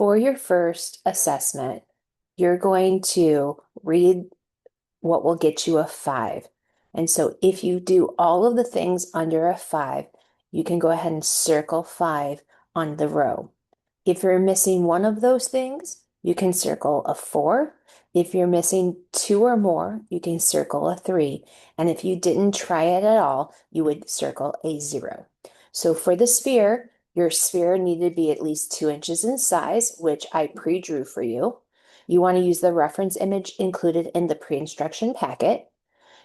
For your first assessment, you're going to read what will get you a 5. And so if you do all of the things under a 5, you can go ahead and circle 5 on the row. If you're missing one of those things, you can circle a 4. If you're missing 2 or more, you can circle a 3. And if you didn't try it at all, you would circle a 0. So for the sphere, your sphere needed to be at least 2 inches in size, which I pre-drew for you. You want to use the reference image included in the pre-instruction packet.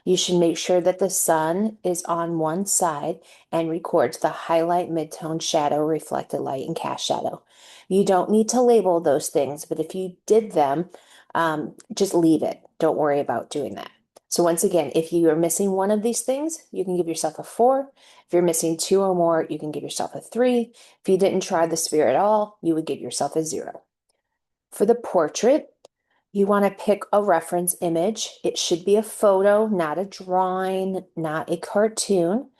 You should make sure that the sun is on one side and records the highlight, midtone, shadow, reflected light, and cast shadow. You don't need to label those things, but if you did them, just leave it. Don't worry about doing that. So once again, if you are missing one of these things, you can give yourself a 4. If you're missing 2 or more, you can give yourself a 3. If you didn't try the sphere at all, you would give yourself a 0. For the portrait, you want to pick a reference image. It should be a photo, not a drawing, not a cartoon.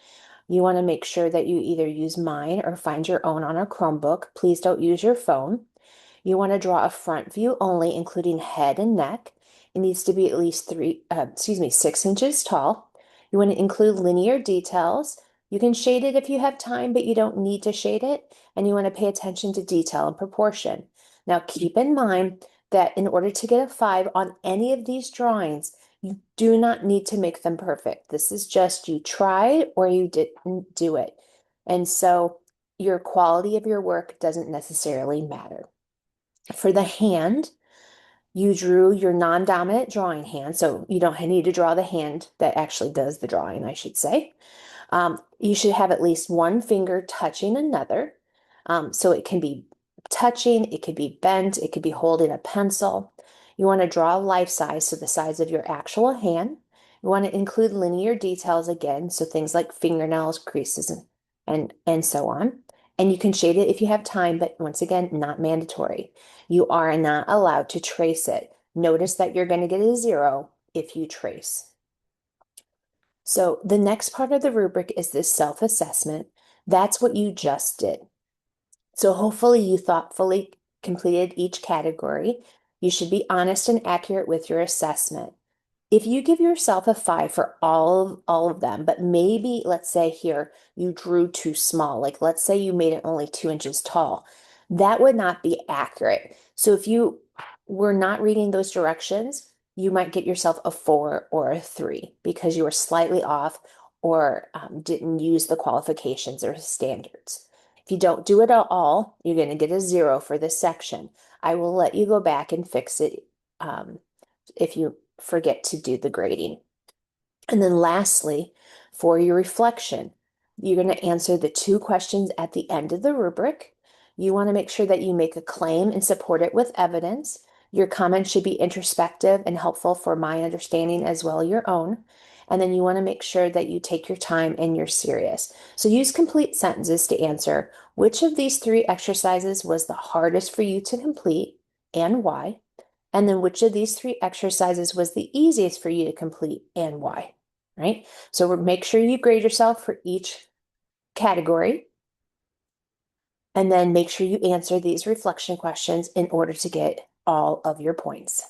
You want to make sure that you either use mine or find your own on a Chromebook. Please don't use your phone. You want to draw a front view only, including head and neck. It needs to be at least 6 inches tall. You want to include linear details. You can shade it if you have time, but you don't need to shade it. And you want to pay attention to detail and proportion. Now, keep in mind that in order to get a 5 on any of these drawings, you do not need to make them perfect. This is just you tried or you didn't do it. And so your quality of your work doesn't necessarily matter. For the hand, you drew your non-dominant drawing hand, so you don't need to draw the hand that actually does the drawing, I should say. You should have at least one finger touching another. So it can be touching, it could be bent, it could be holding a pencil. You want to draw life size, so the size of your actual hand. You want to include linear details again, so things like fingernails, creases, and so on. And you can shade it if you have time, but once again, not mandatory. You are not allowed to trace it. Notice that you're going to get a 0 if you trace. So the next part of the rubric is this self-assessment. That's what you just did. So hopefully you thoughtfully completed each category. You should be honest and accurate with your assessment. If you give yourself a 5 for all of them, but maybe let's say here you drew too small, like let's say you made it only 2 inches tall, that would not be accurate. So if you were not reading those directions, you might get yourself a 4 or a 3 because you were slightly off or didn't use the qualifications or standards. If you don't do it at all, you're going to get a 0 for this section. I will let you go back and fix it if you forget to do the grading. And then lastly, for your reflection, you're going to answer the 2 questions at the end of the rubric. You want to make sure that you make a claim and support it with evidence. Your comments should be introspective and helpful for my understanding as well as your own. And then you want to make sure that you take your time and you're serious. So use complete sentences to answer which of these 3 exercises was the hardest for you to complete and why. And then which of these 3 exercises was the easiest for you to complete and why, right? So make sure you grade yourself for each category. And then make sure you answer these reflection questions in order to get all of your points.